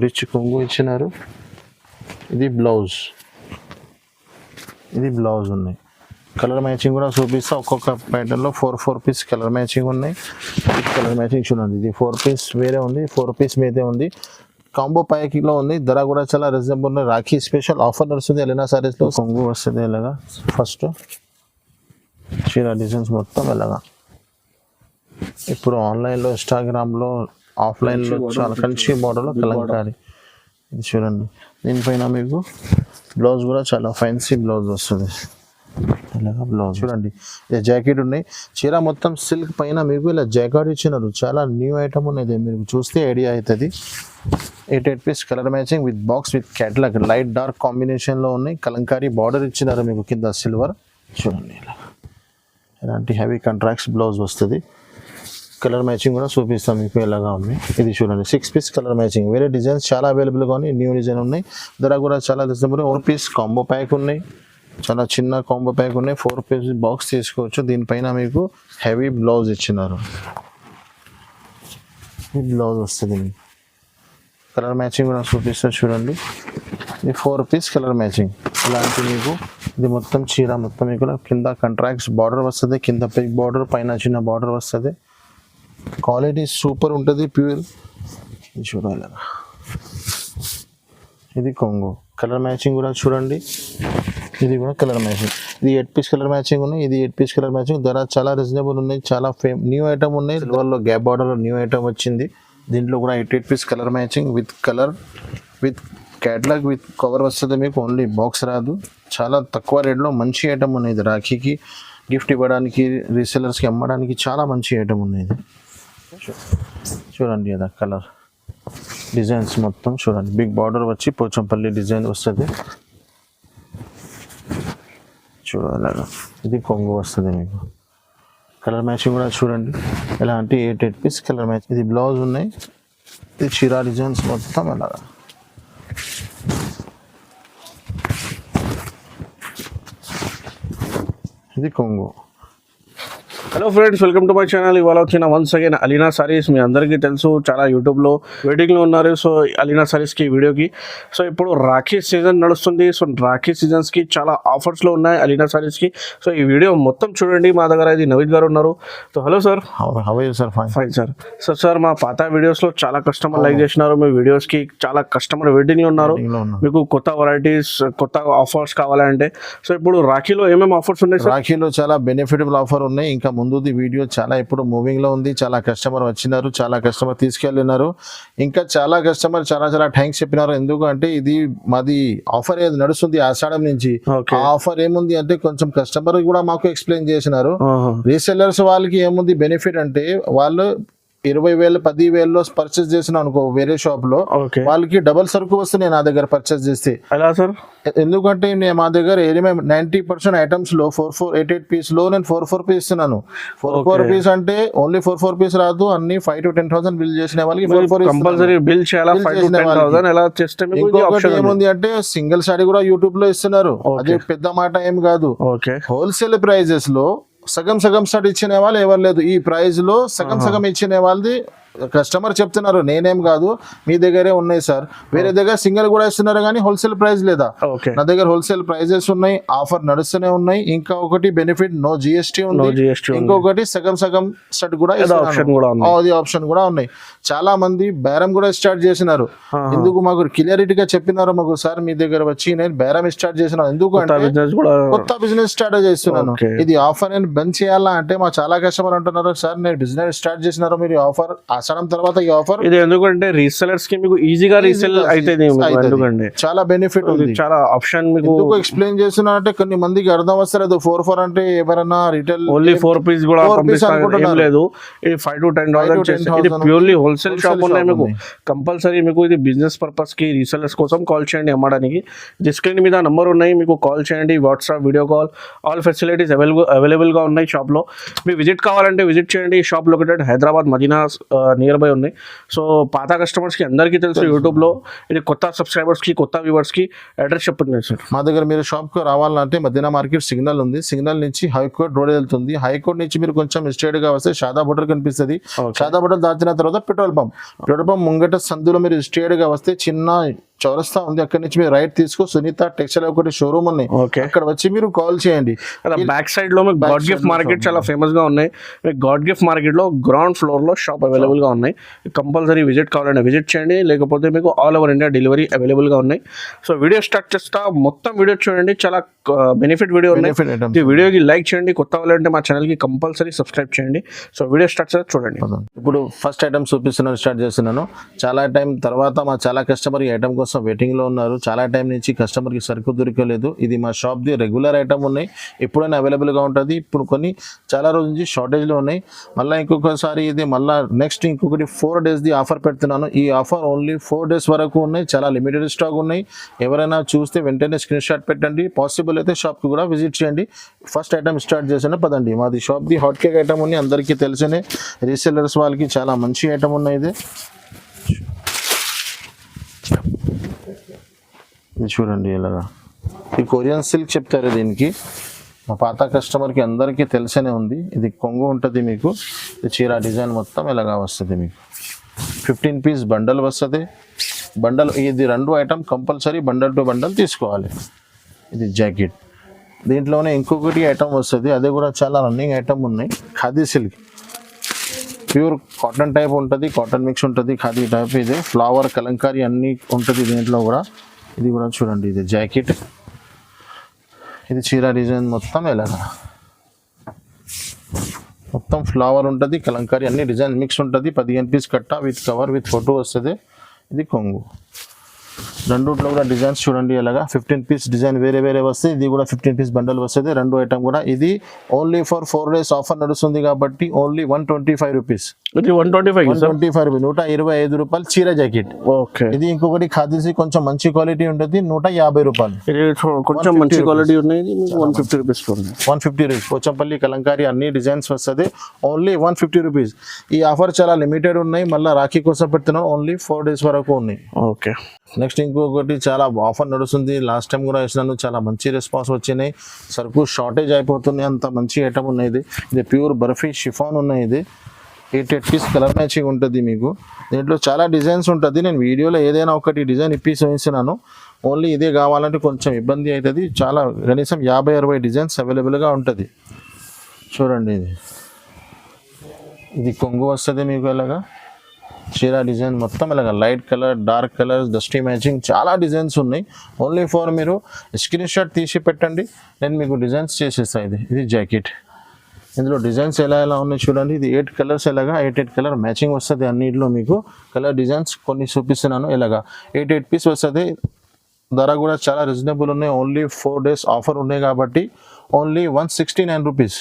Rich కొంగు ఇచ్చినారు. ఇది బ్లౌజ్ ఉన్నాయి. కలర్ మ్యాచింగ్ కూడా చూపిస్తా. ఒక్కొక్క ప్యాటర్న్లో 4 పీస్ కలర్ మ్యాచింగ్ ఉన్నాయి. కలర్ మ్యాచింగ్ చూడండి. ఇది 4 పీస్ వేరే ఉంది, 4 పీస్ మీదే ఉంది. కాంబో ప్యాకింగ్లో ఉంది. ధర కూడా చాలా రీజనబుల్ ఉంది. రాఖీ స్పెషల్ ఆఫర్ నడుస్తుంది ఎలినా సారీస్లో. కొంగు వస్తుంది ఇలాగా. ఫస్ట్ చీర డిజైన్స్ మొత్తం ఇలాగా. ఇప్పుడు ఆన్లైన్లో, ఇన్స్టాగ్రామ్లో, ఆఫ్లైన్లో చాలా కంచి మోడల్లో కలంకారీ. ఇది చూడండి. దీనిపైన మీకు బ్లౌజ్ కూడా చాలా ఫ్యాన్సీ బ్లౌజ్ వస్తుంది. ఇలాగా బ్లౌజ్ చూడండి. ఇలా జాకెట్ ఉన్నాయి. చీర మొత్తం సిల్క్ పైన మీకు ఇలా జాకెట్ ఇచ్చినారు. చాలా న్యూ ఐటమ్ ఉన్నది. మీరు చూస్తే ఐడియా అవుతుంది. 8 piece colour matching with box with catalogue. Light dark కాంబినేషన్లో ఉన్నాయి. కలంకారీ బార్డర్ ఇచ్చినారు మీకు కింద సిల్వర్. చూడండి ఇలా ఇలాంటి హెవీ కాంట్రాక్ట్స్ బ్లౌజ్ వస్తుంది. కలర్ మ్యాచింగ్ కూడా చూపిస్తాం మీకు ఎలాగా ఉంది. ఇది చూడండి 6 పీస్ కలర్ మ్యాచింగ్. వేరే డిజైన్స్ చాలా అవైలబుల్గా ఉన్నాయి. న్యూ డిజైన్ ఉన్నాయి. ధర కూడా చాలా రీజనబుల్. 4 పీస్ కాంబో ప్యాక్ ఉన్నాయి. చాలా చిన్న కాంబో ప్యాక్ ఉన్నాయి. 4 పీస్ బాక్స్ తీసుకోవచ్చు. దీనిపైన మీకు హెవీ బ్లౌజ్ ఇచ్చినారు. ఈ బ్లౌజ్ వస్తుంది. కలర్ మ్యాచింగ్ కూడా చూపిస్తారు చూడండి. ఇది 4 పీస్ కలర్ మ్యాచింగ్. ఇలాంటి మీకు ఇది మొత్తం చీర మొత్తం మీకు కింద కాంట్రాక్ట్స్ బార్డర్ వస్తుంది. కింద బిగ్ బార్డర్, పైన చిన్న బార్డర్ వస్తుంది. క్వాలిటీ సూపర్ ఉంటుంది. ప్యూర్. ఇది చూడాలి. ఇది కొంగు. కలర్ మ్యాచింగ్ కూడా చూడండి. ఇది కూడా కలర్ మ్యాచింగ్. ఇది 8 పీస్ కలర్ మ్యాచింగ్ ఉన్నాయి. ఇది 8 పీస్ కలర్ మ్యాచింగ్. ధర చాలా రీజనబుల్ ఉన్నాయి. చాలా న్యూ ఐటమ్ ఉన్నాయి. సిల్వర్లో గ్యాప్ బార్డర్లో న్యూ ఐటమ్ వచ్చింది. దీంట్లో కూడా 8 piece colour matching with colour with catalogue with cover వస్తుంది మీకు. ఓన్లీ బాక్స్ రాదు. చాలా తక్కువ రేట్లో మంచి ఐటమ్ ఉన్నాయి. ఇది రాఖీకి గిఫ్ట్ ఇవ్వడానికి, రీసెలర్స్కి అమ్మడానికి చాలా మంచి ఐటమ్ ఉన్నాయి. చూడండి అదా కలర్ డిజైన్స్ మొత్తం చూడండి. బిగ్ బార్డర్ వచ్చి పోచంపల్లి డిజైన్ వస్తుంది. చూడాలి. ఇది కొంగు వస్తుంది మీకు. కలర్ మ్యాచింగ్ కూడా చూడండి. ఇలాంటి 8 పీస్ కలర్ మ్యాచింగ్. ఇది బ్లౌజ్ ఉన్నాయి. ఇది చీరా డిజైన్స్ మొత్తం అలాగా. ఇది కొంగు. Hello friends, welcome to my channel. ఇవాళ వచ్చిన వన్స్ అగైన్ అలీనా సారీస్. మీ అందరికీ తెలుసు, చాలా యూట్యూబ్లో వెయిటింగ్లో ఉన్నారు. సో అలీనా సారీస్కి వీడియోకి. సో ఇప్పుడు రాఖీ సీజన్ నడుస్తుంది. సో రాఖీ సీజన్స్కి చాలా ఆఫర్స్లో ఉన్నాయి అలీనా సారీస్కి. సో ఈ వీడియో మొత్తం చూడండి. మా దగ్గర ఇది నవీద్ గారు ఉన్నారు. So hello sir. Sir fine sir. So sir, మా పాత వీడియోస్లో చాలా కస్టమర్ లైక్ చేసినారు. మీ వీడియోస్కి చాలా కస్టమర్ వెయిటింగ్లో ఉన్నారు. మీకు కొత్త వెరైటీస్, కొత్త ఆఫర్స్ కావాలంటే సో ఇప్పుడు రాఖీలో ఏమేమి ఆఫర్స్ ఉన్నాయి? రాఖీలో చాలా బెనిఫిటబుల్ ఆఫర్ ఉన్నాయి. ఇంకా ముందుది వీడియో చాలా ఇప్పుడు మూవింగ్లో ఉంది. చాలా కస్టమర్ వచ్చినారు, చాలా కస్టమర్ తీసుకెళ్ళినారు. ఇంకా చాలా కస్టమర్ చాలా థ్యాంక్స్ చెప్పినారు. ఎందుకంటే ఇది మాది ఆఫర్ ఏది నడుస్తుంది ఆషాఢం నుంచి. ఆ ఆఫర్ ఏముంది అంటే కొంచెం కస్టమర్ కూడా మాకు ఎక్స్ప్లెయిన్ చేసినారు. రీసెల్లర్స్ వాళ్ళకి ఏముంది బెనిఫిట్ అంటే వాళ్ళు 20,000 10,000 పర్చేస్ చేసిన అనుకో వేరే షాప్ లో, వాళ్ళకి డబల్ సరుకు వస్తుంది నా దగ్గర పర్చేస్ చేస్తే. ఎలా సార్? ఎందుకంటే నేను మా దగ్గర 90% ఐటమ్స్ లో 4 పీస్ లో నేను 4 పీస్ ఇస్తున్నాను. 4 పీస్ అంటే ఓన్లీ 4 పీస్ రాదు. అన్ని 5 to 10,000 బిల్ చేసిన వాళ్ళకి 4 కంపల్సరీ బిల్ చేయాలి. ఏముంది అంటే సింగిల్ సారీ కూడా యూట్యూబ్ లో ఇస్తున్నారు. అది పెద్ద మాట ఏం కాదు. హోల్సేల్ ప్రైజెస్ లో సగం స్టార్ట్ ఇచ్చిన వాళ్ళు ఎవరు లేదు. ఈ ప్రైజ్ లో సగం ఇచ్చిన వాళ్ళది కస్టమర్ చెప్తున్నారు, నేనేం కాదు, మీ దగ్గరే ఉన్నాయి సార్. వేరే దగ్గర సింగిల్ కూడా ఇస్తున్నారు కానీ హోల్సేల్ ప్రైస్ లేదా. నా దగ్గర హోల్సేల్ ప్రైజెస్ ఉన్నాయి. ఆఫర్ నడుస్తూనే ఉన్నాయి. ఇంకా ఒకటి బెనిఫిట్ నో జిఎస్టీ ఉంది. ఇంకొకటి సగం స్టార్ట్ కూడా అది ఆప్షన్ కూడా ఉన్నాయి. చాలా మంది బేరం కూడా స్టార్ట్ చేసినారు. ఎందుకు మాకు క్లియరిటీగా చెప్పినారు మాకు, సార్ మీ దగ్గర వచ్చి నేను బేరం స్టార్ట్ చేసినాను. ఎందుకు అంటే కొత్త బిజినెస్ స్టార్ట్ చేస్తున్నాను. ఇది ఆఫర్ నేను బంద్ చేయాలా అంటే మా చాలా కస్టమర్ అంటున్నారు, సార్ నేను బిజినెస్ స్టార్ట్ చేసినారు, మీరు ఆఫర్ తర్వాత ఈ ఆఫర్ ఇది ఎందుకంటే రీసెలర్స్ కి మీకు ఈజీగా రీసెల్ అయితే ఎందుకంటే చాలా బెనిఫిట్ ఉంది. చాలా ఆప్షన్ మీకు ఎందుకు ఎక్స్ప్లెయిన్ చేస్తున్నా అంటే కొన్ని మందికి అర్థం వస్తలేదు. 4 అంటే ఎవరైనా రిటైల్ ఓన్లీ 4 పీస్ కూడా లేదు. ఇది 5 to 10,000 ఇది ప్యూర్లీ హోల్సేల్ షాప్ ఉన్నాయి. మీకు కంపల్సరీ మీకు ఇది బిజినెస్ పర్పస్ కి రీసెలర్స్ కోసం కాల్ చేయండి అమ్మడానికి. స్క్రీన్ మీద నంబర్ ఉన్నాయి, మీకు కాల్ చేయండి. WhatsApp, video call, all facilities available గా ఉన్నాయి షాప్ లో. మీరు విజిట్ కావాలంటే విజిట్ చేయండి. Shop located Hyderabad Madina near by ఉన్నాయి. సో పాత కస్టమర్స్కి అందరికీ తెలుసు యూట్యూబ్లో, ఇది కొత్త సబ్స్క్రైబర్స్కి కొత్త వ్యూవర్స్కి అడ్రస్ చెప్పండి సార్. మా దగ్గర మీరు షాప్కి రావాలంటే మదీనా మార్కెట్ సిగ్నల్ ఉంది, సిగ్నల్ నుంచి హైకోర్ట్ రోడ్ వెళ్తుంది, హైకోర్ట్ నుంచి మీరు కొంచెం స్ట్రైట్ గా వస్తే షాదా హోటల్ కనిపిస్తుంది, షాదా హోటల్ దాటిన తర్వాత పెట్రోల్ పంప్ ముంగట సందులో మీరు స్ట్రైట్ గా వస్తే చిన్న చౌరస్తా ఉంది, అక్కడ నుంచి మీరు రైట్ తీసుకో సునీత టెక్స్టైల్ ఒకటి షోరూమ్ ఉన్నాయి, అక్కడ వచ్చి మీరు కాల్ చేయండి. బ్యాక్ సైడ్ లో మీకు గాడ్ గిఫ్ట్ మార్కెట్ చాలా ఫేమస్ గా ఉన్నాయి. మీకు గాడ్ గిఫ్ట్ మార్కెట్ లో గ్రౌండ్ ఫ్లోర్ లో షాప్ అవైలబుల్ గా ఉన్నాయి. కంపల్సరీ విజిట్ కావాలంటే విజిట్ చేయండి, లేకపోతే మీకు all over India delivery available గా ఉన్నాయి. సో వీడియో స్టార్ట్ చేస్తా, మొత్తం వీడియో చూడండి, చాలా బెనిఫిట్ వీడియో ఉన్నాయి. ఈ వీడియోకి లైక్ చేయండి, కొత్త వాళ్ళంటే మా ఛానల్ కి కంపల్సరీ సబ్స్క్రైబ్ చేయండి. సో వీడియో స్టార్ట్ చేస్తే చూడండి. ఇప్పుడు ఫస్ట్ ఐటమ్ చూపిస్తున్నాను, స్టార్ట్ చేస్తున్నాను. చాలా టైం తర్వాత మా చాలా కస్టమర్ ఈ ఐటమ్ కోసం వెయిటింగ్ లో ఉన్నారు. చాలా టైం నుంచి కస్టమర్ కి సరుకు దొరకలేదు. ఇది మా షాప్ ది రెగ్యులర్ ఐటమ్ ఉన్నాయి, ఎప్పుడైనా అవైలబుల్ గా ఉంటుంది. ఇప్పుడు కొన్ని చాలా రోజుల నుంచి షార్టేజ్ లో ఉన్నాయి. మళ్ళీ ఇంకొకసారి ఇది మళ్ళీ నెక్స్ట్ ఇంకొకటి 4 days ది ఆఫర్ పెడుతున్నాను. ఈ ఆఫర్ ఓన్లీ 4 days వరకు ఉన్నాయి, చాలా లిమిటెడ్ స్టాక్ ఉన్నాయి. ఎవరైనా చూస్తే వెంటనే స్క్రీన్ షాట్ పెట్టండి, పాసిబుల్ అయితే షాప్ కి కూడా విజిట్ చేయండి. ఫస్ట్ ఐటమ్ స్టార్ట్ చేసాను పదండి. మాది shop the hot cake item ఉంది, అందరికీ తెలిసినే, రీసెల్లర్స్ వాళ్ళకి చాలా మంచి ఐటమ్ ఉన్నాయి. ఇది చూడండి, ఇలాగా ఈ కొరియన్ సిల్క్ చెప్తారు దీనికి. మా పాత కస్టమర్కి అందరికీ తెలిసనే ఉంది. ఇది కొంగు ఉంటుంది మీకు, ఇది చీర డిజైన్ మొత్తం ఇలాగా వస్తుంది. మీకు 15 piece బండల్ వస్తుంది. బండల్ ఇది 2 item compulsory bundle to bundle తీసుకోవాలి. ఇది జాకెట్, దీంట్లోనే ఇంకొకటి ఐటమ్ వస్తుంది, అది కూడా చాలా రన్నింగ్ ఐటమ్ ఉన్నాయి. Khadi silk pure cotton type ఉంటుంది, కాటన్ మిక్స్ ఉంటుంది, ఖాదీ టైప్. ఇది ఫ్లవర్ కలంకారీ అన్నీ ఉంటుంది దీంట్లో కూడా. ఇది కూడా చూడండి, ఇది జాకెట్, ఇది చీర డిజైన్ మొత్తం ఇలాగా మొత్తం ఫ్లవర్ ఉంటుంది, కలంకారీ అన్ని డిజైన్ మిక్స్ ఉంటుంది. 15 piece కట్ట విత్ కవర్ విత్ ఫోటో వస్తుంది. ఇది కొంగు, రెండుట్లో కూడా డిజైన్స్ చూడండి ఇలాగా. 15 piece డిజైన్ వేరే వేరే వస్తాయి, ఇది కూడా 15 piece బండల్ వస్తుంది. 2 ఐటమ్ కూడా. ఇది ఓన్లీ ఫర్ 4 days ఆఫర్ నడుస్తుంది కాబట్టి ఓన్లీ 125 rupees. ఇది 125 125 125 రూపాయలు చీర జాకెట్. ఓకే. ఇది ఇంకొకటి ఖాదీసి కొంచెం మంచి క్వాలిటీ ఉంటుంది, 150 రూపాయలు. ఇది కొంచెం మంచి క్వాలిటీ ఉన్నాయి, 150 rupees. 150 rupees పోచంపల్లి కలంకారీ అన్ని డిజైన్స్ వస్తుంది, ఓన్లీ 150 rupees. ఈ ఆఫర్ చాలా లిమిటెడ్ ఉన్నాయి, మళ్ళీ రాఖీ కోసం పెడుతున్నాం, ఓన్లీ 4 days వరకు ఉన్నాయి. ఓకే. నెక్స్ట్ ఇంకొకటి చాలా ఆఫర్ నడుస్తుంది, లాస్ట్ టైం కూడా వేసినాను, చాలా మంచి రెస్పాన్స్ వచ్చినాయి. సరుకు షార్టేజ్ అయిపోతుంది, అంత మంచి ఐటమ్ ఉన్నాయి. ఇది ప్యూర్ బర్ఫీ షిఫాన్ ఉన్నాయి. ఇది 8 piece కలర్ మ్యాచింగ్ ఉంటుంది మీకు. దీంట్లో చాలా డిజైన్స్ ఉంటుంది. నేను వీడియోలో ఏదైనా ఒకటి డిజైన్ ఇప్పేసి వేసినాను, ఓన్లీ ఇదే కావాలంటే కొంచెం ఇబ్బంది అవుతుంది. చాలా కనీసం 50-60 డిజైన్స్ అవైలబుల్గా ఉంటుంది. చూడండి, ఇది కొంగు వస్తుంది మీకు ఇలాగా. చీర డిజైన్ మొత్తం ఇలాగ light colour, dark colour, dusty matching చాలా డిజైన్స్ ఉన్నాయి. ఓన్లీ ఫర్ మీరు స్క్రీన్ షాట్ తీసి పెట్టండి, నేను మీకు డిజైన్స్ చేసేస్తాను. ఇది జాకెట్, ఇందులో డిజైన్స్ ఎలా ఉన్నాయి చూడండి. ఇది 8 colours ఇలాగా 8 కలర్ మ్యాచింగ్ వస్తుంది. అన్నింటిలో మీకు కలర్ డిజైన్స్ కొన్ని చూపిస్తున్నాను. ఇలాగా 8 piece వస్తుంది. ధర కూడా చాలా రీజనబుల్ ఉన్నాయి, ఓన్లీ 4 days ఆఫర్ ఉన్నాయి కాబట్టి only 169 rupees.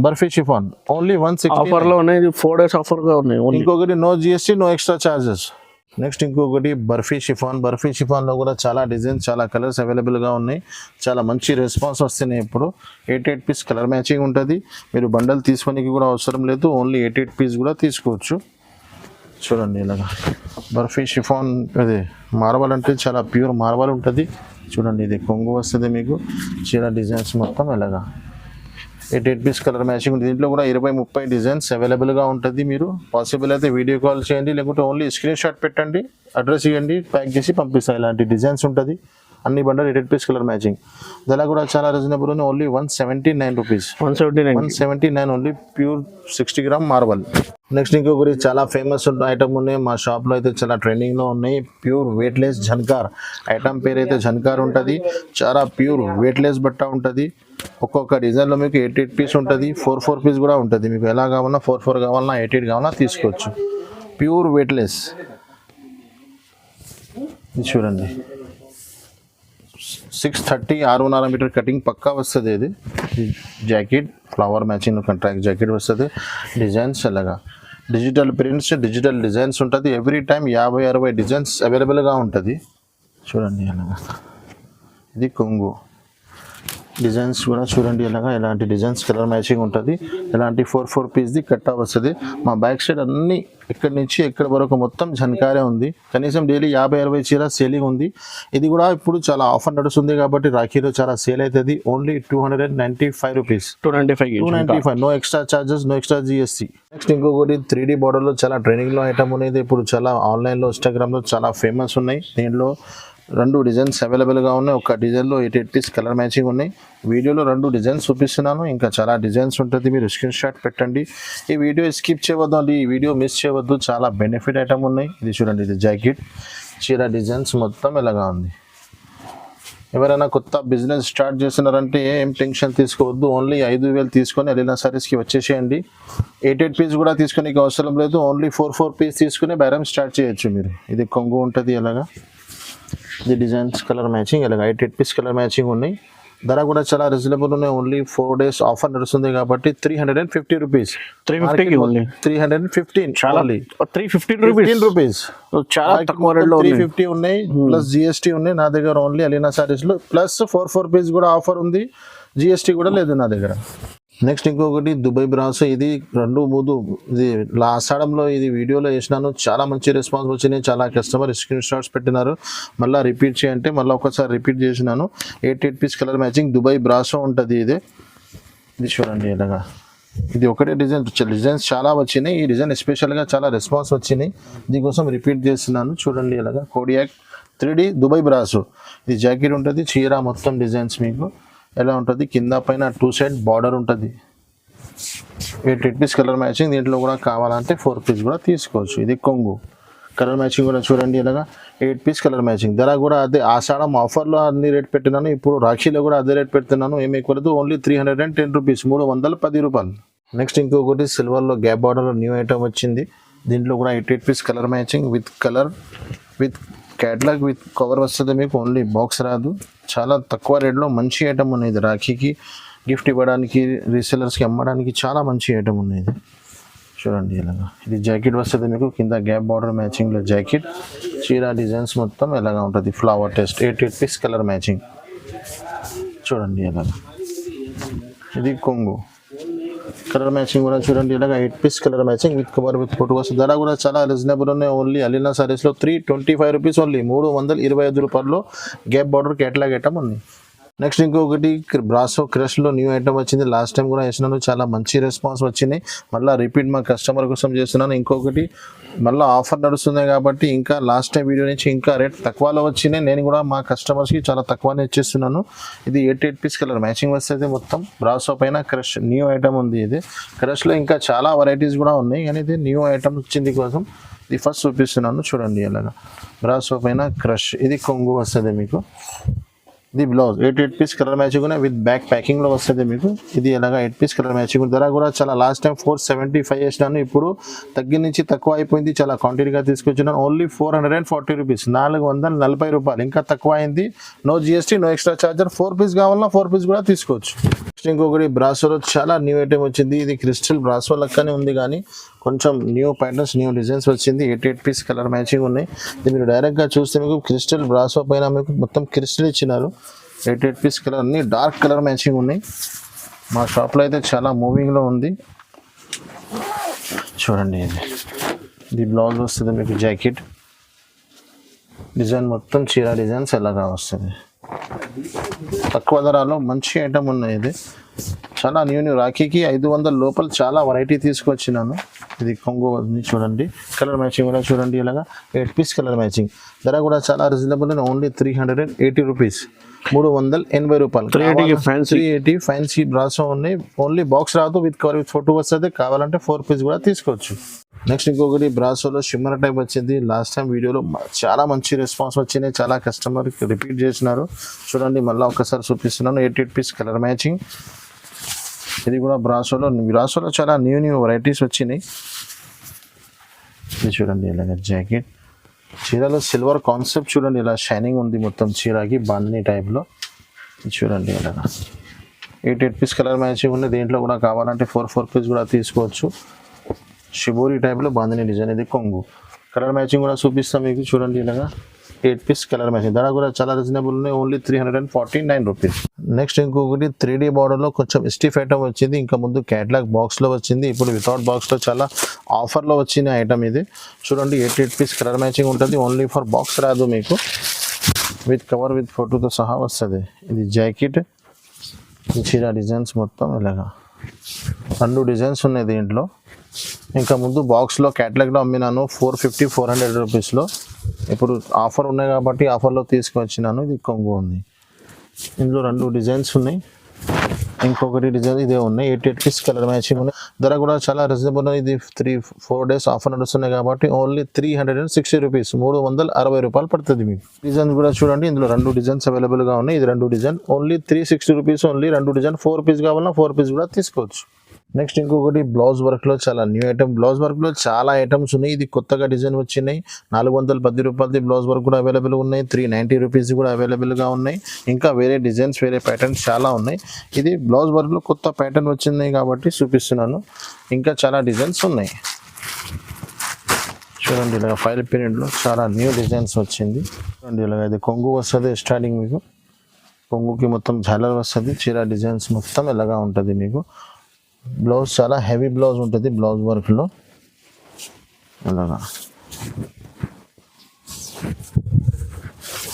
Barfi chiffon only 160 offer లో ఉన్నాయి. 4 days ఆఫర్ గా ఉన్నాయి. ఇంకొకటి no GST, no extra charges. Next ఇంకొకటి బర్ఫీ షిఫాన్. బర్ఫీ షిఫాన్లో కూడా చాలా డిజైన్స్, చాలా కలర్స్ అవైలబుల్గా ఉన్నాయి. చాలా మంచి రెస్పాన్స్ వస్తున్నాయి. ఇప్పుడు 8 piece కలర్ మ్యాచింగ్ ఉంటుంది. మీరు బండల్ తీసుకోనికి కూడా అవసరం లేదు, ఓన్లీ 8 piece కూడా తీసుకోవచ్చు. చూడండి ఇలాగా బర్ఫీ షిఫాన్. అది మార్బల్ అంటే చాలా ప్యూర్ మార్బల్ ఉంటుంది. చూడండి, ఇది కొంగు వస్తుంది మీకు. చీర డిజైన్స్ మొత్తం ఇలాగా 8 piece కలర్ మ్యాచింగ్ ఉంటుంది. దీంట్లో కూడా 20-30 డిజైన్స్ అవైలబుల్గా ఉంటుంది. మీరు పాసిబుల్ అయితే వీడియో కాల్ చేయండి, లేకుంటే ఓన్లీ స్క్రీన్ షాట్ పెట్టండి, అడ్రస్ ఇవ్వండి, ప్యాక్ చేసి పంపిస్తాయి. ఇలాంటి డిజైన్స్ ఉంటుంది. అన్ని బండల్ 8 piece కలర్ మ్యాచింగ్. ధర కూడా చాలా రీజనబుల్ ఉంది, only 179 rupees. 179 only pure 60 gram marble. Next ఇంకొకటి చాలా ఫేమస్ ఐటమ్ ఉన్నాయి, మా షాప్లో అయితే చాలా ట్రెండింగ్లో ఉన్నాయి. ప్యూర్ వెయిట్లెస్ జన్కార్ ఐటమ్ పేరు అయితే జన్కార్ ఉంటుంది. చాలా ప్యూర్ వెయిట్లెస్ బట్ట ఉంటుంది. ఒక్కొక్క డిజైన్లో మీకు 8 piece ఉంటుంది, 4 piece కూడా ఉంటుంది. మీకు ఎలా కావాలన్నా 4 కావాలన్నా 8 కావాలన్నా తీసుకోవచ్చు. Pure weightless. ఇది చూడండి, 630 6.5 మీటర్ కటింగ్ పక్కా వస్తుంది. ఇది jacket flower matching contract jacket వస్తుంది. డిజైన్స్ అలాగా డిజిటల్ ప్రింట్స్, డిజిటల్ డిజైన్స్ ఉంటుంది. ఎవ్రీ టైం 50-60 డిజైన్స్ అవైలబుల్గా ఉంటుంది. చూడండి అలాగా. ఇది కొంగు డిజైన్స్ కూడా చూడండి ఎలాగా ఎలాంటి డిజైన్స్ కలర్ మ్యాచింగ్ ఉంటుంది. ఎలాంటి 4 పీస్ది కట్టా వస్తుంది. మా బ్యాక్ సైడ్ అన్ని ఇక్కడి నుంచి ఎక్కడి వరకు మొత్తం జన్కారే ఉంది. కనీసం డైలీ 50-60 చీర సేలింగ్ ఉంది. ఇది కూడా ఇప్పుడు చాలా ఆఫర్ నడుస్తుంది కాబట్టి రాఖీలో చాలా సేల్ అవుతుంది. Only 295 rupees, 295, no extra charges, no extra GST. Next ఇంకొకటి 3D బార్డర్లో చాలా ట్రెండింగ్లో ఐటమ్ అనేది ఇప్పుడు చాలా ఆన్లైన్లో ఇన్స్టాగ్రామ్లో చాలా ఫేమస్ ఉన్నాయి. దీంట్లో 2 డిజైన్స్ అవైలబుల్గా ఉన్నాయి. ఒక డిజైన్లో 8 పీస్ కలర్ మ్యాచింగ్ ఉన్నాయి. వీడియోలో 2 డిజైన్స్ చూపిస్తున్నాను. ఇంకా చాలా డిజైన్స్ ఉంటుంది. మీరు స్క్రీన్ షాట్ పెట్టండి. ఈ వీడియో స్కిప్ చేయవద్దు అండి. ఈ వీడియో మిస్ చేయవద్దు. చాలా బెనిఫిట్ ఐటమ్ ఉన్నాయి. ఇది చూడండి, ఇది జాకెట్ చీర డిజైన్స్ మొత్తం ఎలాగా ఉంది. ఎవరైనా కొత్త బిజినెస్ స్టార్ట్ చేస్తున్నారంటే ఏం టెన్షన్ తీసుకోవద్దు. ఓన్లీ 5,000 తీసుకొని అలీనా సారీస్కి వచ్చేసేయండి. 8 పీస్ కూడా తీసుకునే అవసరం లేదు. ఓన్లీ 4 పీస్ తీసుకుని బేరం స్టార్ట్ చేయొచ్చు మీరు. ఇది కొంగు ఉంటుంది ఎలాగా. ఇది డిజైన్స్ కలర్ మ్యాచింగ్ ఇలాగ 8 పీస్ కలర్ మ్యాచింగ్ ఉన్నాయి. ధర కూడా చాలా రీజనబుల్ ఉన్నాయి. ఓన్లీ 4 days ఆఫర్ నడుస్తుంది కాబట్టి 350 రూపీస్, 315 చాలా 315 రూపీస్ చాలా తక్కువ రేట్లో 350 ఉన్నాయి. ప్లస్ జిఎస్టీ ఉన్నాయి నా దగ్గర. ఓన్లీ అలీనా సారీస్ లో ప్లస్ 4 పీస్ కూడా ఆఫర్ ఉంది. జిఎస్టీ కూడా లేదు నా దగ్గర. నెక్స్ట్ ఇంకొకటి దుబాయ్ బ్రాసో. ఇది 2-3 ఇది ఆషాఢంలో ఇది వీడియోలో వేసినాను. చాలా మంచి రెస్పాన్స్ వచ్చినాయి. చాలా కస్టమర్ స్క్రీన్ షాట్స్ పెట్టినారు. మళ్ళీ రిపీట్ చేయంటే మళ్ళీ ఒకసారి రిపీట్ చేసినాను. 8 piece colour matching Dubai brasso ఉంటుంది. ఇది చూడండి ఇలాగా. ఇది ఒకటే డిజైన్స్ చాలా వచ్చినాయి. ఈ డిజైన్ ఎస్పెషల్గా చాలా రెస్పాన్స్ వచ్చినాయి. దీనికోసం రిపీట్ చేస్తున్నాను. చూడండి ఇలాగా కోడియాక్ 3D దుబాయ్ బ్రాసో. ఇది జాకెట్ ఉంటుంది. చీర మొత్తం డిజైన్స్ మీకు ఎలా ఉంటుంది. కింద పైన 2 సైడ్ బార్డర్ ఉంటుంది. 8 పీస్ కలర్ మ్యాచింగ్. దీంట్లో కూడా కావాలంటే 4 పీస్ కూడా తీసుకోవచ్చు. ఇది కొంగు కలర్ మ్యాచింగ్ కూడా చూడండి ఇలాగా 8 పీస్ కలర్ మ్యాచింగ్. ధర కూడా అదే ఆషాఢం ఆఫర్లో అన్ని రేట్ పెట్టినాను. ఇప్పుడు రాఖీలో కూడా అదే రేట్ పెడుతున్నాను. ఏమి ఎక్కువ ఓన్లీ 310 రూపీస్, 310 రూపాయలు. నెక్స్ట్ ఇంకొకటి సిల్వర్లో గ్యాప్ బార్డర్లో న్యూ ఐటమ్ వచ్చింది. దీంట్లో కూడా 8 piece colour matching with colour with catalogue with cover వస్తుంది మీకు. ఓన్లీ బాక్స్ రాదు. చాలా తక్కువ రేట్లో మంచి ఐటమ్ ఉన్నది. రాఖీకి గిఫ్ట్ ఇవ్వడానికి, రీసెలర్స్కి అమ్మడానికి చాలా మంచి ఐటమ్ ఉన్నది. చూడండి ఇలాగా. ఇది జాకెట్ వస్తుంది మీకు. కింద గ్యాప్ బార్డర్ మ్యాచింగ్లో జాకెట్. చీర డిజైన్స్ మొత్తం ఎలాగా ఉంటుంది. Flower test 8 piece colour matching. చూడండి ఇలాగా. ఇది కొంగు కలర్ మ్యాచింగ్ కూడా చూడండి ఇలాగా 8 piece colour matching with cover with photo వస్తుంది. ధర కూడా చాలా రీజనబుల్ ఉన్నాయి. ఓన్లీ అలీనా సారీస్లో 325 రూపీస్, ఓన్లీ 325 రూపాయల్లో గ్యాప్ బార్డర్ క్యాటలాగ్ ఐటమ్ ఉంది. నెక్స్ట్ ఇంకొకటి బ్రాసో క్రష్లో న్యూ ఐటమ్ వచ్చింది. లాస్ట్ టైం కూడా వేసినాను. చాలా మంచి రెస్పాన్స్ వచ్చినాయి. మళ్ళీ రిపీట్ మా కస్టమర్ కోసం చేస్తున్నాను. ఇంకొకటి మళ్ళీ ఆఫర్ నడుస్తుంది కాబట్టి ఇంకా లాస్ట్ టైం వీడియో నుంచి ఇంకా రేట్ తక్కువలో వచ్చినాయి. నేను కూడా మా కస్టమర్స్కి చాలా తక్కువనే ఇచ్చేస్తున్నాను. ఇది 8 పీస్ కలర్ మ్యాచింగ్ వస్తుంది మొత్తం. బ్రాసో పైన క్రష్ న్యూ ఐటమ్ ఉంది. ఇది క్రష్లో ఇంకా చాలా వెరైటీస్ కూడా ఉన్నాయి, కానీ ఇది న్యూ ఐటమ్ వచ్చింది కోసం ఇది ఫస్ట్ చూపిస్తున్నాను. చూడండి అలాగా బ్రాసో పైన క్రష్. ఇది కొంగు వస్తుంది మీకు. ఇది బ్లౌజ్ 8 పీస్ కలర్ మ్యాచింగ్ ఉన్నాయి విత్ బ్యాక్ ప్యాకింగ్లో వస్తుంది మీకు. ఇది ఎలాగా 8 పీస్ కలర్ మ్యాచింగ్. ధర కూడా చాలా లాస్ట్ టైం 475 వేసినాను. ఇప్పుడు తగ్గి నుంచి తక్కువ అయిపోయింది. చాలా క్వాంటిటీగా తీసుకొచ్చినాను. ఓన్లీ 440 రూపీస్, 440 రూపాయలు. ఇంకా తక్కువ అయింది. No GST, no extra charger. 4 piece కావాలన్నా 4 పీస్ కూడా తీసుకోవచ్చు. నెక్స్ట్ ఇంకొకటి బ్రాసోలో చాలా న్యూ ఐటమ్ వచ్చింది. ఇది క్రిస్టల్ బ్రాసో లెక్కనే ఉంది, కానీ కొంచెం న్యూ ప్యాటర్న్స్, న్యూ డిజైన్స్ వచ్చింది. 8 పీస్ కలర్ మ్యాచింగ్ ఉన్నాయి. ఇది మీరు డైరెక్ట్గా చూస్తే మీకు క్రిస్టల్ బ్రాసో పైన మీకు మొత్తం క్రిస్టల్ ఇచ్చినారు. 8 పీస్ కలర్ అన్ని డార్క్ కలర్ మ్యాచింగ్ ఉన్నాయి. మా షాప్లో అయితే చాలా మూవింగ్లో ఉంది. చూడండి ఇది బ్లౌజ్ వస్తుంది మీకు. జాకెట్ డిజైన్ మొత్తం చీర డిజైన్స్ ఎలాగా వస్తుంది. తక్కువ ధరలో మంచి ఐటమ్ ఉన్నాయి. ఇది చాలా న్యూ రాఖీకి 500 లోపల చాలా వెరైటీ తీసుకొచ్చినాను. ఇది కొంగు చూడండి. కలర్ మ్యాచింగ్ కూడా చూడండి ఇలాగా 8 పీస్ కలర్ మ్యాచింగ్. ధర కూడా చాలా రీజనబుల్. ఓన్లీ 380 రూపీస్, 380 రూపాయలు. 380 ఫ్యాన్సీ బ్రాసో ఉన్నాయి. ఓన్లీ బాక్స్ రాదు, విత్ కవర్ విత్ ఫోటో వస్తుంది. కావాలంటే 4 పీస్ కూడా తీసుకోవచ్చు. నెక్స్ట్ ఇంకొకటి బ్రాసోలో షిమ్మర్ టైప్ వచ్చింది. లాస్ట్ టైం వీడియోలో చాలా మంచి రెస్పాన్స్ వచ్చినాయి. చాలా కస్టమర్ రిపీట్ చేసినారు. చూడండి మళ్ళీ ఒకసారి చూపిస్తున్నాను. 8 పీస్ కలర్ మ్యాచింగ్. ఇది కూడా బ్రాసోలో చాలా న్యూ వెరైటీస్ వచ్చినాయి. ఇది చూడండి ఇలాగ జాకెట్. చీరలో సిల్వర్ కాన్సెప్ట్ చూడండి, ఇలా షైనింగ్ ఉంది మొత్తం చీరకి. బాందిని టైప్లో చూడండి ఇలాగా 8 పీస్ కలర్ మ్యాచింగ్ ఉంది. దీంట్లో కూడా కావాలంటే 4 పీస్ కూడా తీసుకోవచ్చు. షిబోరి టైప్లో బాందిని డిజైన్. ఇది కొంగు కలర్ మ్యాచింగ్ కూడా చూపిస్తాం మీకు. చూడండి ఇలాగా 8 పీస్ కలర్ మ్యాచింగ్. ధర కూడా చాలా రీజనబుల్ ఉన్నాయి, ఓన్లీ 349 రూపీస్. నెక్స్ట్ ఇంకొకటి 3D బార్డర్లో కొంచెం స్టిఫ్ ఐటమ్ వచ్చింది. ఇంకా ముందు క్యాటలాగ్ బాక్స్లో వచ్చింది, ఇప్పుడు వితౌట్ బాక్స్లో చాలా ఆఫర్లో వచ్చిన ఐటమ్ ఇది. చూడండి 8 పీస్ కలర్ మ్యాచింగ్ ఉంటుంది, ఓన్లీ ఫర్ బాక్స్ రాదు మీకు. విత్ కవర్ విత్ ఫోటోతో సహా వస్తుంది. ఇది జాకెట్, చీర డిజైన్స్ మొత్తం ఇలాగా 2 డిజైన్స్ ఉన్నాయి దీంట్లో. ఇంకా ముందు బాక్స్లో క్యాటలాగ్లో అమ్మినాను 450 400 రూపీస్లో. ఇప్పుడు ఆఫర్ ఉన్నాయి కాబట్టి ఆఫర్లో తీసుకొచ్చినాను. ఇది కొంగు ఉంది, ఇందులో 2 డిజైన్స్ ఉన్నాయి. ఇంకొకటి డిజైన్ ఇదే ఉన్నాయి. 8 పీస్ కలర్ మ్యాచింగ్ ఉన్నాయి. ధర కూడా చాలా రీజనబుల్. ఇది 3-4 డేస్ ఆఫర్ నడుస్తున్నాయి కాబట్టి ఓన్లీ 360 రూపీస్, 360 రూపాయలు పడుతుంది మీకు. డిజైన్స్ కూడా చూడండి, ఇందులో 2 డిజైన్స్ అవైలబుల్గా ఉన్నాయి. ఇది 2 design, only 360 rupees only. 2 design 4 piece కావాలన్నా 4 పీస్ కూడా తీసుకోవచ్చు. నెక్స్ట్ ఇంకొకటి బ్లౌజ్ వర్క్లో చాలా న్యూ ఐటమ్. బ్లౌజ్ వర్క్లో చాలా ఐటమ్స్ ఉన్నాయి. ఇది కొత్తగా డిజైన్ వచ్చినాయి. 410 రూపాయలది బ్లౌజ్ వర్క్ కూడా అవైలబుల్ ఉన్నాయి. 390 రూపీస్ కూడా అవైలబుల్గా ఉన్నాయి. ఇంకా వేరే డిజైన్స్, వేరే ప్యాటర్న్స్ చాలా ఉన్నాయి. ఇది బ్లౌజ్ వర్క్లో కొత్త ప్యాటర్న్ వచ్చింది కాబట్టి చూపిస్తున్నాను. ఇంకా చాలా డిజైన్స్ ఉన్నాయి. చూడండి ఇలాగ ఫైల్ పీరియడ్లో చాలా న్యూ డిజైన్స్ వచ్చింది. చూడండి ఇలాగ ఇది కొంగు వస్తుంది స్టార్టింగ్ మీకు. కొంగుకి మొత్తం జాలర్ వస్తుంది. చీర డిజైన్స్ మొత్తం ఇలాగా ఉంటుంది మీకు. బ్లౌజ్ చాలా హెవీ బ్లౌజ్ ఉంటుంది బ్లౌజ్ వర్క్లో అలాగా.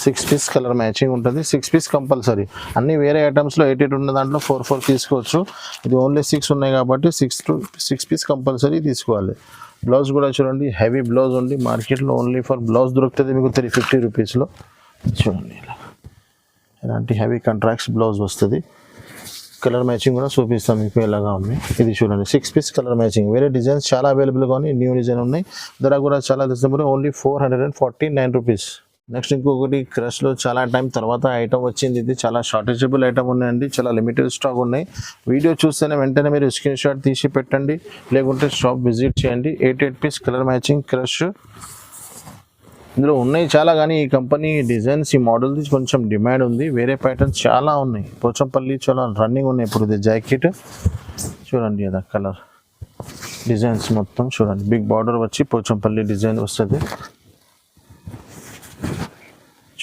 6 పీస్ కలర్ మ్యాచింగ్ ఉంటుంది. 6 పీస్ కంపల్సరీ. అన్ని వేరే ఐటమ్స్లో 8 ఉన్న దాంట్లో 4 తీసుకోవచ్చు. ఇది ఓన్లీ 6 ఉన్నాయి కాబట్టి 6 పీస్ కంపల్సరీ తీసుకోవాలి. బ్లౌజ్ కూడా చూడండి హెవీ బ్లౌజ్ ఉంది. మార్కెట్లో ఓన్లీ ఫర్ బ్లౌజ్ దొరుకుతుంది మీకు 350 రూపీస్లో. చూడండి ఇలా ఇలాంటి హెవీ కాంట్రాక్ట్స్ బ్లౌజ్ వస్తుంది. కలర్ మ్యాచింగ్ కూడా చూపిస్తాం మీకు ఎలాగా ఉంది. ఇది చూడండి 6 పీస్ కలర్ మ్యాచింగ్. వేరే డిజైన్స్ చాలా అవైలబుల్గా ఉన్నాయి, న్యూ డిజైన్ ఉన్నాయి. ధర కూడా చాలా రీజనబుల్, ఓన్లీ 449 రూపీస్. నెక్స్ట్ ఇంకొకటి క్రష్లో చాలా టైం తర్వాత ఐటమ్ వచ్చింది. ఇది చాలా షార్టేజబుల్ ఐటమ్ ఉన్నాయండి, చాలా లిమిటెడ్ స్టాక్ ఉన్నాయి. వీడియో చూస్తేనే వెంటనే మీరు స్క్రీన్ షాట్ తీసి పెట్టండి, లేకుంటే షాప్ విజిట్ చేయండి. 8 పీస్ కలర్ మ్యాచింగ్ క్రష్. ఇందులో ఉన్నాయి చాలా, కానీ ఈ కంపెనీ డిజైన్స్ ఈ మోడల్ది కొంచెం డిమాండ్ ఉంది. వేరే ప్యాటర్న్స్ చాలా ఉన్నాయి. పోచంపల్లి చాలా రన్నింగ్ ఉన్నాయి. ఇప్పుడు ఇది జాకెట్ చూడండి, అదా కలర్ డిజైన్స్ మొత్తం చూడండి. బిగ్ బార్డర్ వచ్చి పోచంపల్లి డిజైన్ వస్తుంది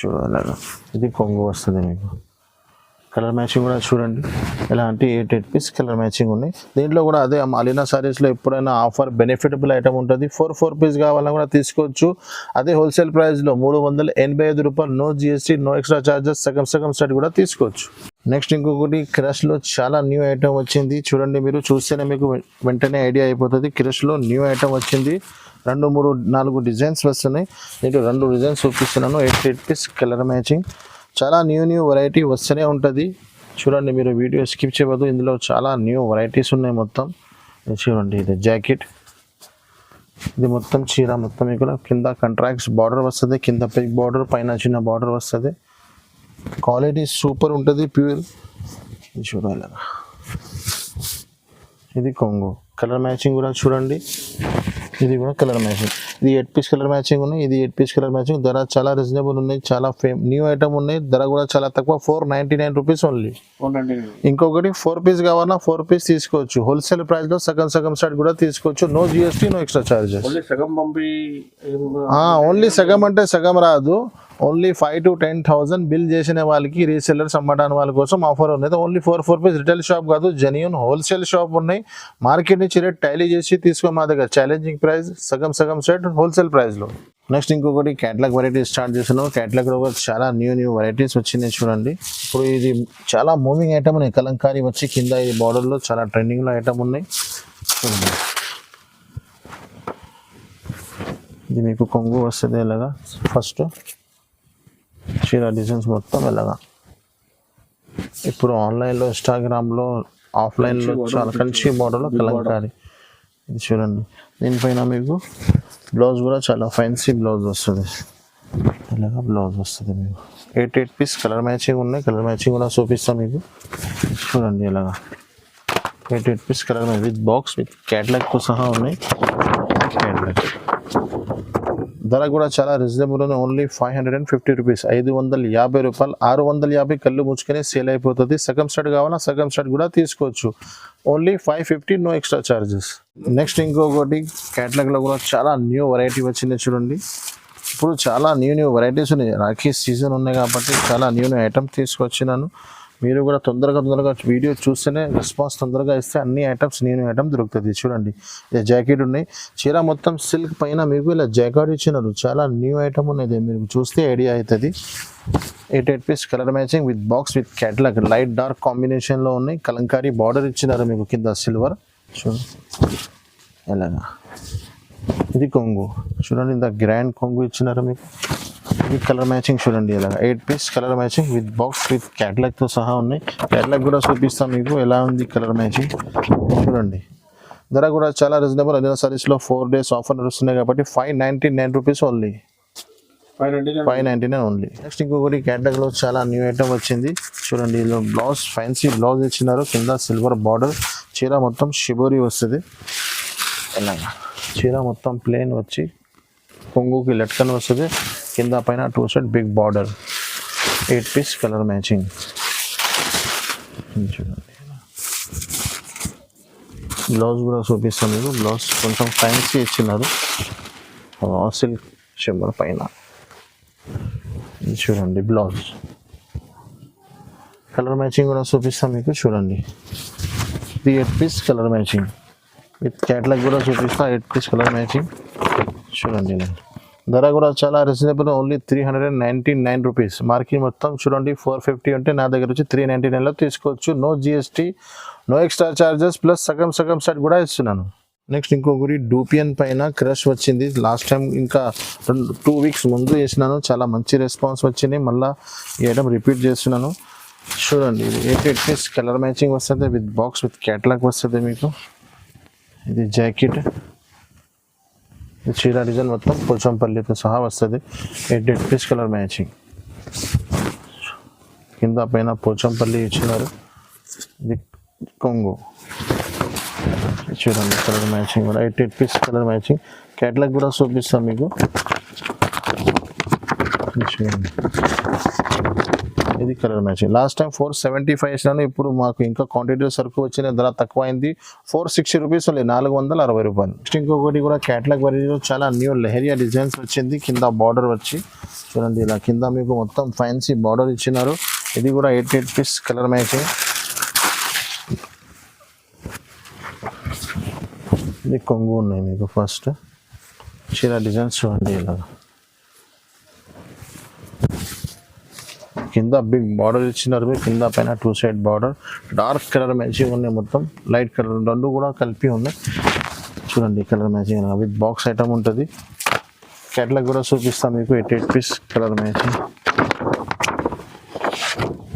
చూడాలి. ఇది కొంగు వస్తుంది మీకు. కలర్ మ్యాచింగ్ కూడా చూడండి ఎలాంటి 8 పీస్ కలర్ మ్యాచింగ్ ఉన్నాయి. దీంట్లో కూడా అదే అలీనా సారీస్లో ఎప్పుడైనా ఆఫర్ బెనిఫిటబుల్ ఐటమ్ ఉంటుంది. 4 పీస్ కావాలన్నా కూడా తీసుకోవచ్చు. అదే హోల్సేల్ ప్రైస్లో 385 రూపాయలు, no GST, no extra charges. సగం సెట్ కూడా తీసుకోవచ్చు. నెక్స్ట్ ఇంకొకటి క్రష్లో చాలా న్యూ ఐటమ్ వచ్చింది. చూడండి మీరు చూస్తేనే మీకు వెంటనే ఐడియా అయిపోతుంది. క్రష్లో న్యూ ఐటమ్ వచ్చింది. 2, 3, 4 డిజైన్స్ వస్తున్నాయి. నేను 2 డిజైన్స్ చూపిస్తున్నాను. 8 పీస్ కలర్ మ్యాచింగ్. చాలా న్యూ వెరైటీ వస్తూనే ఉంటుంది. చూడండి మీరు వీడియో స్కిప్ చేయవద్దు, ఇందులో చాలా న్యూ వెరైటీస్ ఉన్నాయి మొత్తం. చూడండి ఇది జాకెట్, ఇది మొత్తం చీర మొత్తం మీకు కింద కాంట్రాక్ట్స్ బార్డర్ వస్తుంది. కింద బిగ్ బార్డర్, పైన చిన్న బార్డర్ వస్తుంది. క్వాలిటీ సూపర్ ఉంటుంది, ప్యూర్. చూడాలి ఇది కొంగు. కలర్ మ్యాచింగ్ కూడా చూడండి, ఇది కూడా కలర్ మ్యాచింగ్. ఇది 8 పీస్ కలర్ మ్యాచింగ్ ఉన్నాయి. ఇది 8 పీస్ కలర్ మ్యాచింగ్. ధర చాలా రీజనబుల్ ఉన్నాయి, చాలా న్యూ ఐటమ్ ఉన్నాయి. ధర కూడా చాలా తక్కువ, 499 రూపీస్ ఓన్లీ. ఇంకొకటి 4 పీస్ కావాలన్నా 4 పీస్ తీసుకోవచ్చు. హోల్సేల్ ప్రైస్లో సగం సెట్ కూడా తీసుకోవచ్చు. No GST, no extra charges. Only సగం అంటే సగం రాదు. ఓన్లీ 5,000 to 10,000 బిల్ చేసిన వాళ్ళకి, రీసెల్లర్స్ అమ్మడానికి వాళ్ళ కోసం ఆఫర్ ఉన్నది. Only 4 piece. రిటైల్ షాప్ కాదు, జెన్యూన్ హోల్సేల్ షాప్ ఉన్నాయి. మార్కెట్ నుంచి రేట్ టైలీ చేసి తీసుకో మా దగ్గర. ఛాలెంజింగ్ ప్రైస్, సగం సెట్ హోల్సేల్ ప్రైస్లో. నెక్స్ట్ ఇంకొకటి క్యాటలాగ్ వెరైటీస్ స్టార్ట్ చేస్తున్నాం. క్యాటలాగ్లో చాలా న్యూ వెరైటీస్ వచ్చినాయి చూడండి. ఇప్పుడు ఇది చాలా మూవింగ్ ఐటమ్ ఉన్నాయి. కలంకారీ వచ్చి కింద ఈ బార్డర్లో చాలా ట్రెండింగ్లో ఐటమ్ ఉన్నాయి చూడండి. ఇది మీకు కొంగు వస్తుంది ఇలాగా. ఫస్ట్ చీర డిజైన్స్ మొత్తం ఇలాగా. ఇప్పుడు ఆన్లైన్లో, ఇన్స్టాగ్రామ్లో, ఆఫ్లైన్లో చాలా కంచి మోడల్లో కలంకారీ. ఇది చూడండి. దీనిపైన మీకు బ్లౌజ్ కూడా చాలా ఫ్యాన్సీ బ్లౌజ్ వస్తుంది. ఇలాగా బ్లౌజ్ వస్తుంది మీకు. 8 పీస్ కలర్ మ్యాచింగ్ ఉన్నాయి. కలర్ మ్యాచింగ్ కూడా చూపిస్తాం మీకు. చూడండి ఇలాగా 8 piece colour matching with box, with క్యాటలాగ్తో సహా ఉన్నాయి. క్యాటలాగ్ ధర కూడా చాలా రీజనబుల్ ఉన్నాయి. ఓన్లీ 550 రూపీస్, 550 రూపాయలు. 650 కళ్ళు ముచ్చుకొని సేల్ అయిపోతుంది. సగం సెట్ కావాలా సగం సెట్ కూడా తీసుకోవచ్చు. Only 550, no extra charges. Next ఇంకొకటి క్యాటలాగ్లో కూడా చాలా న్యూ వెరైటీ వచ్చింది చూడండి. ఇప్పుడు చాలా న్యూ వెరైటీస్ ఉన్నాయి, రాఖీ సీజన్ ఉన్నాయి కాబట్టి చాలా న్యూ ఐటమ్ తీసుకొచ్చినాను. మీరు కూడా తొందరగా వీడియో చూస్తేనే రెస్పాన్స్ తొందరగా ఇస్తే అన్ని ఐటమ్స్ న్యూ ఐటమ్ దొరుకుతుంది. చూడండి ఇది జాకెట్ ఉన్నాయి, చీర మొత్తం సిల్క్ పైన మీకు ఇలా జాకెట్ ఇచ్చినారు. చాలా న్యూ ఐటమ్ ఉన్నది, మీరు చూస్తే ఐడియా అవుతుంది. 8 piece colour matching with box with catalogue, light dark కాంబినేషన్లో ఉన్నాయి. కలంకారీ బార్డర్ ఇచ్చినారు మీకు కింద సిల్వర్. చూడండి ఎలాగా ఇది కొంగు, చూడండి ఇంత గ్రాండ్ కొంగు ఇచ్చినారు మీకు. ఇది కలర్ మ్యాచింగ్ చూడండి ఇలాగా 8 piece colour matching with box with క్యాటలాగ్తో సహా ఉన్నాయి. క్యాటలాగ్ కూడా చూపిస్తాం మీకు ఎలా ఉంది కలర్ మ్యాచింగ్. చూడండి ధర కూడా చాలా రీజనబుల్. అలీనా సారీస్లో 4 days ఆఫర్ నడుస్తున్నాయి కాబట్టి 599 రూపీస్ ఓన్లీ, 599 ఓన్లీ. నెక్స్ట్ ఇంకొకటి క్యాటలాగ్లో చాలా న్యూ ఐటమ్ వచ్చింది. చూడండి ఇందులో బ్లౌజ్ ఫ్యాన్సీ బ్లౌజ్ ఇచ్చినారు, కింద సిల్వర్ బార్డర్, చీర మొత్తం షిబోరి వస్తుంది. ఇలాగా చీర మొత్తం ప్లెయిన్ వచ్చి కొంగుకి లట్కన్ వస్తుంది, కింద పైన 2 side big border. 8 piece colour matching. చూడండి బ్లౌజ్ కూడా చూపిస్తాను మీకు. బ్లౌజ్ కొంచెం ఫ్యాన్సీ ఇచ్చినారు, సిల్క్ షిమ్మర్ పైన. చూడండి బ్లౌజ్ కలర్ మ్యాచింగ్ కూడా చూపిస్తాను మీకు. చూడండి ఇది 8 piece colour matching with catalogue కూడా చూపిస్తా. 8 పీస్ కలర్ మ్యాచింగ్. చూడండి ధర కూడా చాలా రీజనబుల్, ఓన్లీ 399 రూపీస్. మార్కెట్ మొత్తం చూడండి 450 అంటే నా దగ్గర వచ్చి 399లో తీసుకోవచ్చు. No GST, no extra charges, plus సగం సెట్ కూడా ఇస్తున్నాను. నెక్స్ట్ ఇంకొకటి డూపియన్ పైన క్రష్ వచ్చింది. లాస్ట్ టైం ఇంకా 2 weeks ముందు చేసినాను, చాలా మంచి రెస్పాన్స్ వచ్చింది. మళ్ళీ ఈ ఐటమ్ రిపీట్ చేస్తున్నాను. చూడండి ఇది 8 పీస్ కలర్ మ్యాచింగ్ వస్తుంది విత్ బాక్స్ విత్ క్యాటలాగ్ వస్తుంది మీకు. ఇది జాకెట్, చీర డిజైన్ మొత్తం పోచంపల్లితో సహా వస్తుంది. 8 పీస్ కలర్ మ్యాచింగ్, కింద పైన పోచంపల్లి ఇచ్చినారు. ఇది కొంగు, చూడండి కలర్ మ్యాచింగ్ కూడా 8 పీస్ కలర్ మ్యాచింగ్. క్యాటలాగ్ కూడా చూపిస్తాం మీకు. చూడండి ఇది కలర్ మ్యాచింగ్. లాస్ట్ టైం 475 ఇచ్చినాను, ఇప్పుడు మాకు ఇంకా క్వాంటిటీ సరుకు వచ్చిన ధర తక్కువ అయింది. 460 రూపీస్ ఓన్లీ, 460 రూపాయలు. నెక్స్ట్ ఇంకొకటి కూడా క్యాటలాగ్ వెరైటీలో చాలా న్యూ లెహరియా డిజైన్స్ వచ్చింది. కింద బార్డర్ వచ్చి చూడండి ఇలా కింద మీకు మొత్తం ఫ్యాన్సీ బార్డర్ ఇచ్చినారు. ఇది కూడా 8 పీస్ కలర్ మ్యాచింగ్. ఇది కొంగు ఉన్నాయి మీకు. ఫస్ట్ చీర డిజైన్స్ చూడండి ఇలా కింద బిగ్ బార్డర్ ఇచ్చినారు, కింద పైన 2 side border. Dark colour matching ఉన్నాయి, మొత్తం లైట్ కలర్ రెండు కూడా కలిపి ఉన్నాయి. చూడండి colour matching with box item ఉంటుంది. క్యాటలాగ్ కూడా చూపిస్తాం మీకు. 8 పీస్ కలర్ మ్యాచింగ్.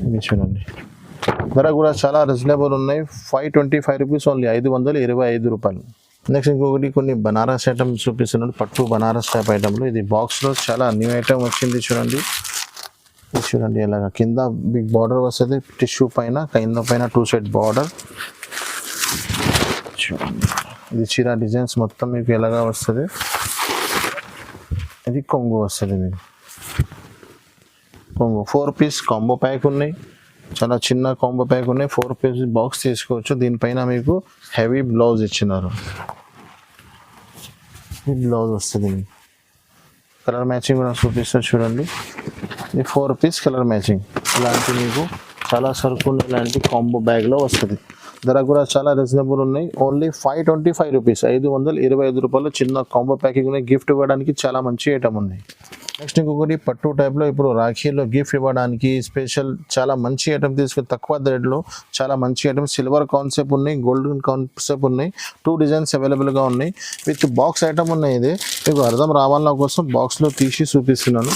ఇది చూడండి ధర కూడా చాలా రీజనబుల్ ఉన్నాయి, 525 రూపీస్ ఓన్లీ, 525 రూపాయలు. నెక్స్ట్ ఇంకొకటి కొన్ని బనారస్ ఐటమ్ చూపిస్తున్నాడు, పట్టు బనారస్ టైప్ ఐటమ్లు. ఇది బాక్స్లో చాలా న్యూ ఐటమ్ వచ్చింది. చూడండి ఇలాగా కింద బిగ్ బార్డర్ వస్తుంది, టిష్యూ పైన, కింద పైన 2 side బార్డర్. చూడండి ఇది చీర డిజైన్స్ మొత్తం మీకు ఎలాగా వస్తుంది. ఇది కొంగు వస్తుంది మీకు. కొంగు 4 పీస్ కాంబో ప్యాక్ ఉన్నాయి, చాలా చిన్న కాంబో ప్యాక్ ఉన్నాయి. 4 పీస్ బాక్స్ తీసుకోవచ్చు. దీనిపైన మీకు హెవీ బ్లౌజ్ ఇచ్చినారు. ఈ బ్లౌజ్ వస్తుంది మీకు. కలర్ మ్యాచింగ్ కూడా చూపిస్తారు చూడండి. ఇది 4 పీస్ కలర్ మ్యాచింగ్. ఇలాంటి మీకు చాలా సరుకులు ఇలాంటి కాంబో బ్యాగ్లో వస్తుంది. ధర కూడా చాలా రీజనబుల్ ఉన్నాయి, ఓన్లీ 525 రూపీస్, 525 రూపాయలు. చిన్న కాంబో ప్యాకింగ్ ఉన్నాయి, గిఫ్ట్ ఇవ్వడానికి చాలా మంచి ఐటమ్ ఉన్నాయి. నెక్స్ట్ ఇంకొకటి పట్టు టైప్లో ఇప్పుడు రాఖీలో గిఫ్ట్ ఇవ్వడానికి స్పెషల్ చాలా మంచి ఐటమ్ తీసుకుని తక్కువ రేట్లో చాలా మంచి ఐటమ్. సిల్వర్ కాన్సెప్ట్ ఉన్నాయి, గోల్డెన్ కాన్సెప్ట్ ఉన్నాయి. 2 డిజైన్స్ అవైలబుల్గా ఉన్నాయి. విత్ బాక్స్ ఐటమ్ ఉన్నాయి. ఇది మీకు అర్థం రావాలన్న కోసం బాక్స్లో తీసి చూపిస్తున్నాను.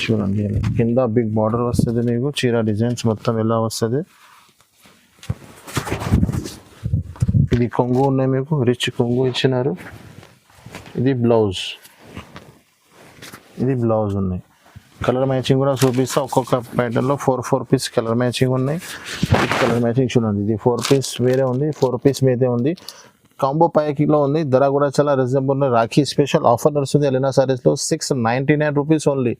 చూడండి కింద బిగ్ బార్డర్ వస్తుంది మీకు. చీర డిజైన్స్ మొత్తం ఎలా వస్తుంది. ఇది కొంగు ఉన్నాయి మీకు, రిచ్ కొంగు ఇచ్చినారు. ఇది బ్లౌజ్, ఇది బ్లౌజ్ ఉన్నాయి. కలర్ మ్యాచింగ్ కూడా చూపిస్తా. ఒక్కొక్క ప్యాటర్న్లో 4 పీస్ కలర్ మ్యాచింగ్ ఉన్నాయి. కలర్ మ్యాచింగ్ చూడండి. ఇది 4 పీస్ వేరే ఉంది, 4 పీస్ మీదే ఉంది. కాంబో ప్యాకింగ్లో ఉంది. ధర కూడా చాలా రీజనబుల్ ఉంది. రాఖీ స్పెషల్ ఆఫర్ నడుస్తుంది అలీనా సారీస్లో. 699 rupees only.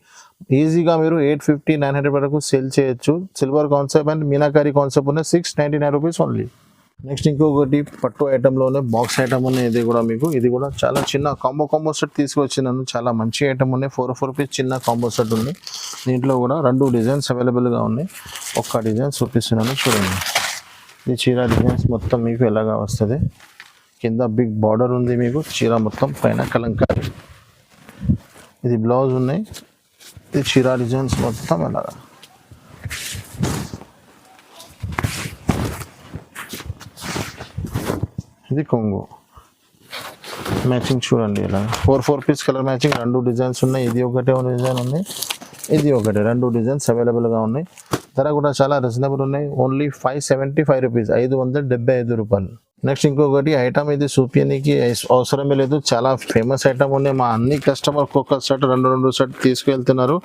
ఈజీగా మీరు 850, 900 వరకు సేల్ చేయొచ్చు. Silver concept and meenakari concept ఉన్నాయి. 699 రూపీస్ ఓన్లీ. నెక్స్ట్ ఇంకొకటి పట్టు ఐటెంలోనే బాక్స్ ఐటమ్ ఉన్నాయి. ఇది కూడా చాలా చిన్న కాంబో సెట్ తీసుకొచ్చినాను. చాలా మంచి ఐటమ్ ఉన్నాయి. 4 పీస్ చిన్న కాంబో సెట్ ఉంది. దీంట్లో కూడా 2 డిజైన్స్ అవైలబుల్గా ఉన్నాయి. ఒక్క డిజైన్ చూపిస్తున్నాను చూడండి. ఈ చీర డిజైన్స్ మొత్తం మీకు ఎలాగా వస్తుంది. కింద బిగ్ బార్డర్ ఉంది మీకు. చీర మొత్తం పైన కలంకారీ. ఇది బ్లౌజ్ ఉన్నాయి. ఇది చీర డిజైన్స్ మొత్తం ఎలాగా. ఇది కొంగు మ్యాచింగ్ చూడండి. ఇలా 4 పీస్ కలర్ మ్యాచింగ్ 2 డిజైన్స్ ఉన్నాయి. ఇది ఒకటే డిజైన్ ఉంది. ఇది ఒకటే 2 డిజైన్స్ అవైలబుల్గా ఉన్నాయి. ధర కూడా చాలా రీజనబుల్ ఉన్నాయి. ఓన్లీ 575 రూపీస్, 575 రూపాయలు. నెక్స్ట్ ఇంకొకటి ఐటమ్ ఇది చూపించడానికి అవసరమే లేదు. చాలా ఫేమస్ ఐటమ్ ఉన్నాయి. మా అన్ని కస్టమర్ ఒక్కొక్క సెట్ 2 సెట్ తీసుకువెళ్తున్నారు.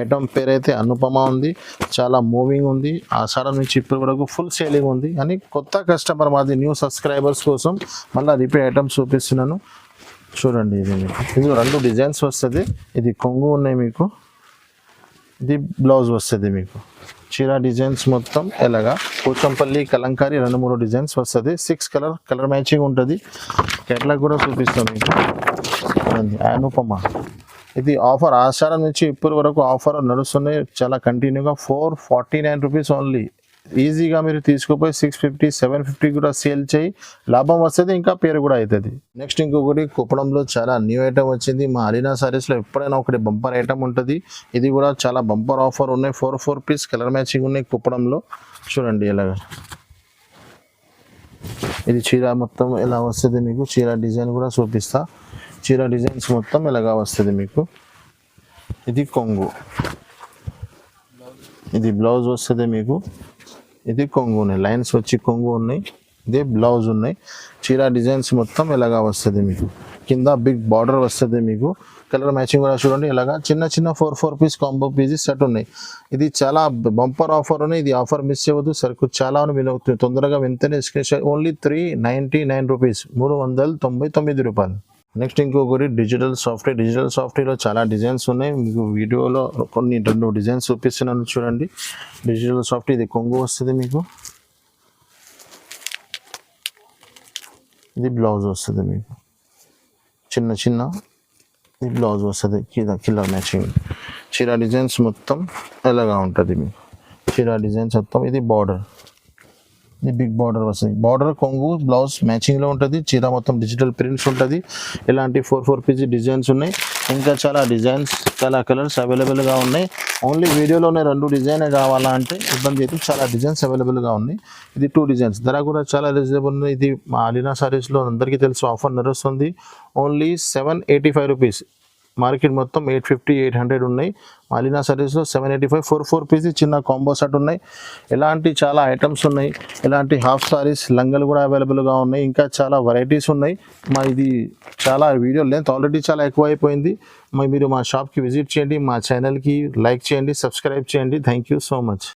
ఐటమ్ పేరు అయితే అనుపమ ఉంది. చాలా మూవింగ్ ఉంది. ఆషాఢం నుంచి ఇప్పటి వరకు ఫుల్ సేలింగ్ ఉంది. అని కొత్త కస్టమర్ మాది న్యూ సబ్స్క్రైబర్స్ కోసం మళ్ళీ రిపీట్ ఐటమ్ చూపిస్తున్నాను చూడండి. ఇది 2 డిజైన్స్ వస్తుంది. ఇది కొంగు ఉన్నాయి మీకు. ఇది బ్లౌజ్ వస్తుంది మీకు. చీర డిజైన్స్ మొత్తం ఎలాగా పోచంపల్లి కలంకారీ 2-3 డిజైన్స్ వస్తుంది. 6 కలర్ మ్యాచింగ్ ఉంటుంది. కేటలాగ్ కూడా చూపిస్తాం మీకు. అనుపమ ఇది ఆఫర్ ఆషాఢం నుంచి ఇప్పటి వరకు ఆఫర్ నడుస్తున్నాయి. చాలా కంటిన్యూగా 449 రూపీస్ ఓన్లీ. ఈజీగా మీరు తీసుకుపోయి 650, 750 కూడా సేల్ చేయి. లాభం వస్తుంది, ఇంకా పేరు కూడా అవుతుంది. నెక్స్ట్ ఇంకొకటి కుప్పడంలో చాలా న్యూ ఐటమ్ వచ్చింది. మా అలీనా సారీస్లో ఎప్పుడైనా ఒకటి బంపర్ ఐటమ్ ఉంటుంది. ఇది కూడా చాలా బంపర్ ఆఫర్ ఉన్నాయి. 4 పీస్ కలర్ మ్యాచింగ్ ఉన్నాయి కుప్పడంలో చూడండి. ఎలాగా ఇది చీర మొత్తం ఎలా వస్తుంది మీకు. చీర డిజైన్ కూడా చూపిస్తా. చీర డిజైన్స్ మొత్తం ఎలాగా వస్తుంది మీకు. ఇది కొంగు, ఇది బ్లౌజ్ వస్తుంది మీకు. ఇది కొంగు ఉన్నాయి. లైన్స్ వచ్చి కొంగు ఉన్నాయి. ఇదే బ్లౌజ్ ఉన్నాయి. చీర డిజైన్స్ మొత్తం ఇలాగా వస్తుంది మీకు. కింద బిగ్ బార్డర్ వస్తుంది మీకు. కలర్ మ్యాచింగ్ కూడా చూడండి. ఇలాగా చిన్న 4 పీస్ కాంబో పీసెస్ సెట్ ఉన్నాయి. ఇది చాలా బంపర్ ఆఫర్ ఉన్నాయి. ఇది ఆఫర్ మిస్ అవ్వదు. సరుకు చాలా మీరు తొందరగా వెంటనే ఓన్లీ 399 రూపీస్, 399 రూపాయలు. నెక్స్ట్ ఇంకొకటి డిజిటల్ సాఫ్ట్వేర్లో చాలా డిజైన్స్ ఉన్నాయి. మీకు వీడియోలో కొన్ని 2 డిజైన్స్ చూపిస్తున్నాను చూడండి. డిజిటల్ సాఫ్ట్వేర్ ఇది కొంగు వస్తుంది మీకు. ఇది బ్లౌజ్ వస్తుంది మీకు. చిన్న ఇది బ్లౌజ్ వస్తుంది. కింద మ్యాచింగ్ చీర డిజైన్స్ మొత్తం ఎలాగా ఉంటుంది మీకు. చీర డిజైన్స్ మొత్తం. ఇది బార్డర్, ఇది బిగ్ బార్డర్ వస్తుంది. బార్డర్ కొంగు బ్లౌజ్ మ్యాచింగ్లో ఉంటుంది. చీర మొత్తం డిజిటల్ ప్రింట్స్ ఉంటుంది. ఇలాంటి 4 పీస్ డిజైన్స్ ఉన్నాయి. ఇంకా చాలా డిజైన్స్, చాలా కలర్స్ అవైలబుల్గా ఉన్నాయి. ఓన్లీ వీడియోలోనే 2 డిజైన్ కావాలా అంటే ఇబ్బంది అయితే చాలా డిజైన్స్ అవైలబుల్గా ఉన్నాయి. ఇది 2 డిజైన్స్. ధర కూడా చాలా రీజనబుల్ ఉంది. ఇది మా అలీనా సారీస్లో అందరికీ తెలుసు ఆఫర్ నడుస్తుంది. Only 785 rupees. మార్కెట్ మొత్తం 850, 800 ఉన్నాయి. అలీనా సారీస్లో 785. 4 పీస్ చిన్న కాంబో సెట్ ఉన్నాయి. ఇలాంటి చాలా ఐటమ్స్ ఉన్నాయి. ఇలాంటి హాఫ్ సారీస్ లంగలు కూడా అవైలబుల్గా ఉన్నాయి. ఇంకా చాలా వెరైటీస్ ఉన్నాయి. ఇది చాలా వీడియో లెంత్ ఆల్రెడీ చాలా ఎక్కువ అయిపోయింది. మీరు మా షాప్కి విజిట్ చేయండి. మా ఛానల్కి లైక్ చేయండి, సబ్స్క్రైబ్ చేయండి. Thank you so much.